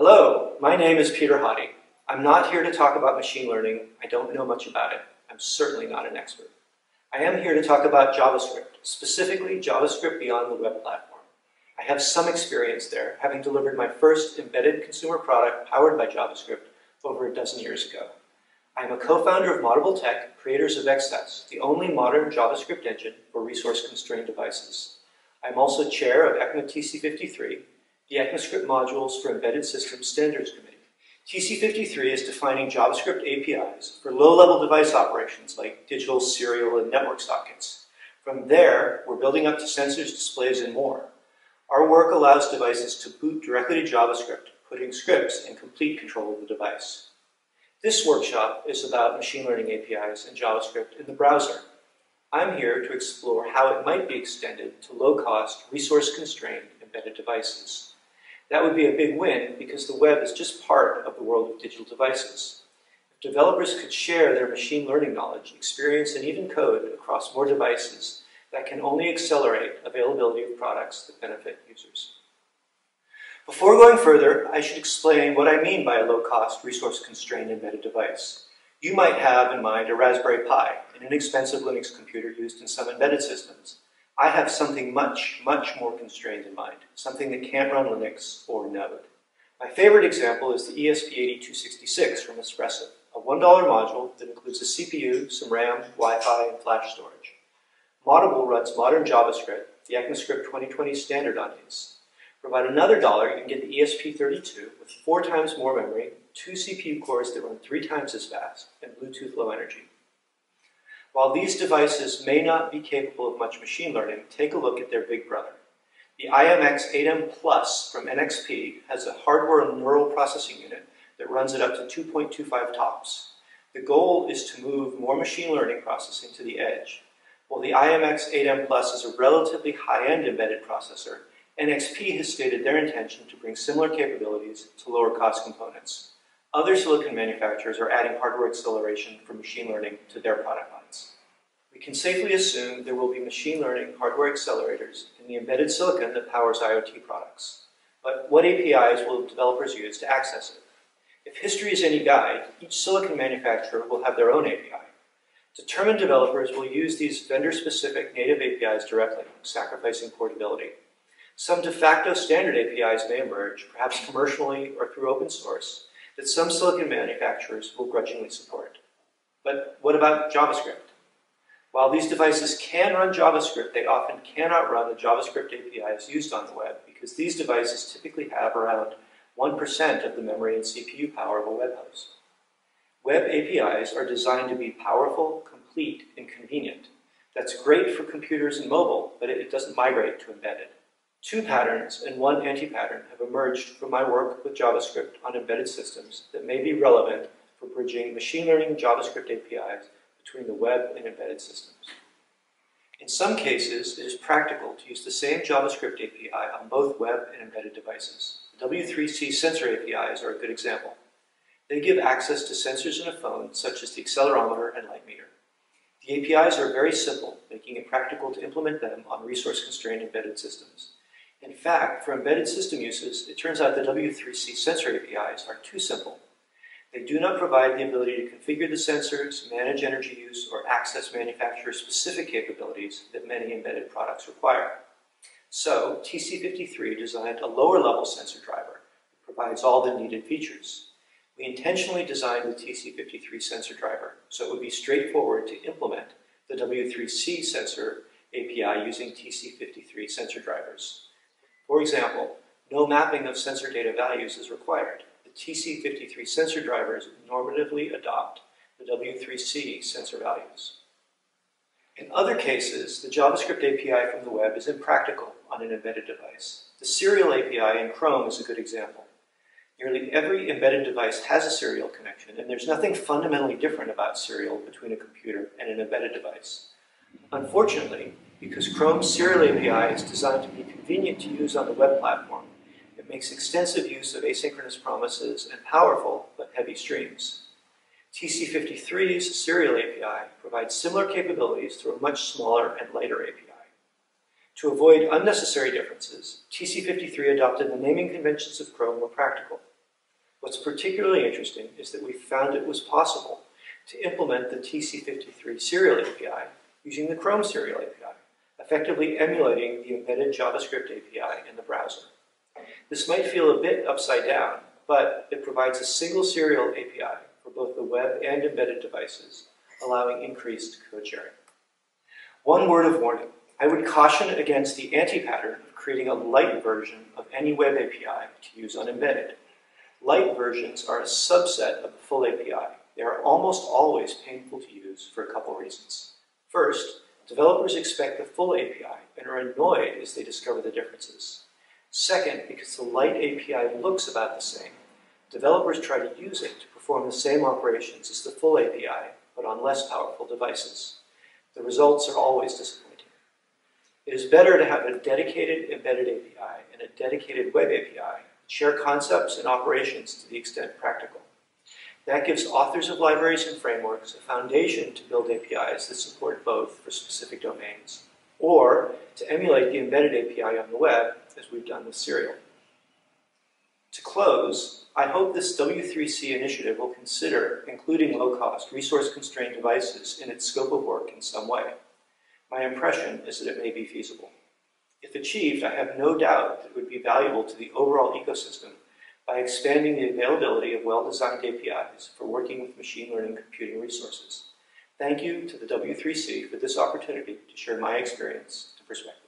Hello, my name is Peter Hottie. I'm not here to talk about machine learning. I don't know much about it. I'm certainly not an expert. I am here to talk about JavaScript, specifically JavaScript beyond the web platform. I have some experience there, having delivered my first embedded consumer product powered by JavaScript over a dozen years ago. I am a co-founder of Moddable Tech, creators of XS, the only modern JavaScript engine for resource-constrained devices. I am also chair of ECMA TC53, the ECMAScript Modules for Embedded Systems Standards Committee. TC53 is defining JavaScript APIs for low-level device operations like digital, serial, and network sockets. From there, we're building up to sensors, displays, and more. Our work allows devices to boot directly to JavaScript, putting scripts in complete control of the device. This workshop is about machine learning APIs and JavaScript in the browser. I'm here to explore how it might be extended to low-cost, resource-constrained embedded devices. That would be a big win because the web is just part of the world of digital devices. If developers could share their machine learning knowledge, experience, and even code across more devices, that can only accelerate availability of products that benefit users. Before going further, I should explain what I mean by a low-cost, resource-constrained embedded device. You might have in mind a Raspberry Pi, an inexpensive Linux computer used in some embedded systems. I have something much, much more constrained in mind, something that can't run Linux or Node. My favorite example is the ESP8266 from Espressif, a $1 module that includes a CPU, some RAM, Wi-Fi, and flash storage. Moddable runs modern JavaScript, the ECMAScript 2020 standard on these. Provide another $1, you can get the ESP32 with 4 times more memory, 2 CPU cores that run 3 times as fast, and Bluetooth Low Energy. While these devices may not be capable of much machine learning, take a look at their big brother. The IMX8M Plus from NXP has a hardware neural processing unit that runs at up to 2.25 TOPS. The goal is to move more machine learning processing to the edge. While the IMX8M Plus is a relatively high-end embedded processor, NXP has stated their intention to bring similar capabilities to lower-cost components. Other silicon manufacturers are adding hardware acceleration for machine learning to their product lines. We can safely assume there will be machine learning hardware accelerators in the embedded silicon that powers IoT products. But what APIs will developers use to access it? If history is any guide, each silicon manufacturer will have their own API. Determined developers will use these vendor-specific native APIs directly, sacrificing portability. Some de facto standard APIs may emerge, perhaps commercially or through open source, that some silicon manufacturers will grudgingly support. But what about JavaScript? While these devices can run JavaScript, they often cannot run the JavaScript APIs used on the web because these devices typically have around 1% of the memory and CPU power of a web host. Web APIs are designed to be powerful, complete, and convenient. That's great for computers and mobile, but it doesn't migrate to embedded. 2 patterns and 1 anti-pattern have emerged from my work with JavaScript on embedded systems that may be relevant for bridging machine learning JavaScript APIs between the web and embedded systems. In some cases, it is practical to use the same JavaScript API on both web and embedded devices. The W3C sensor APIs are a good example. They give access to sensors in a phone, such as the accelerometer and light meter. The APIs are very simple, making it practical to implement them on resource-constrained embedded systems. In fact, for embedded system uses, it turns out the W3C sensor APIs are too simple. They do not provide the ability to configure the sensors, manage energy use, or access manufacturer-specific capabilities that many embedded products require. So, TC53 designed a lower-level sensor driver that provides all the needed features. We intentionally designed the TC53 sensor driver so it would be straightforward to implement the W3C sensor API using TC53 sensor drivers. For example, no mapping of sensor data values is required. The TC53 sensor drivers normatively adopt the W3C sensor values. In other cases, the JavaScript API from the web is impractical on an embedded device. The serial API in Chrome is a good example. Nearly every embedded device has a serial connection, and there's nothing fundamentally different about serial between a computer and an embedded device. Unfortunately, because Chrome's serial API is designed to be convenient to use on the web platform, it makes extensive use of asynchronous promises and powerful but heavy streams. TC53's serial API provides similar capabilities through a much smaller and lighter API. To avoid unnecessary differences, TC53 adopted the naming conventions of Chrome were practical. What's particularly interesting is that we found it was possible to implement the TC53 serial API using the Chrome serial API, effectively emulating the embedded JavaScript API in the browser. This might feel a bit upside down, but it provides a single serial API for both the web and embedded devices, allowing increased code sharing. One word of warning. I would caution against the anti-pattern of creating a light version of any web API to use on embedded. Light versions are a subset of the full API. They are almost always painful to use for a couple reasons. First, developers expect the full API and are annoyed as they discover the differences. Second, because the light API looks about the same, developers try to use it to perform the same operations as the full API, but on less powerful devices. The results are always disappointing. It is better to have a dedicated embedded API and a dedicated web API that share concepts and operations to the extent practical. That gives authors of libraries and frameworks a foundation to build APIs that support both for specific domains, or to emulate the embedded API on the web, as we've done with Serial. To close, I hope this W3C initiative will consider including low-cost, resource-constrained devices in its scope of work in some way. My impression is that it may be feasible. If achieved, I have no doubt that it would be valuable to the overall ecosystem by expanding the availability of well-designed APIs for working with machine learning computing resources. Thank you to the W3C for this opportunity to share my experience and perspective.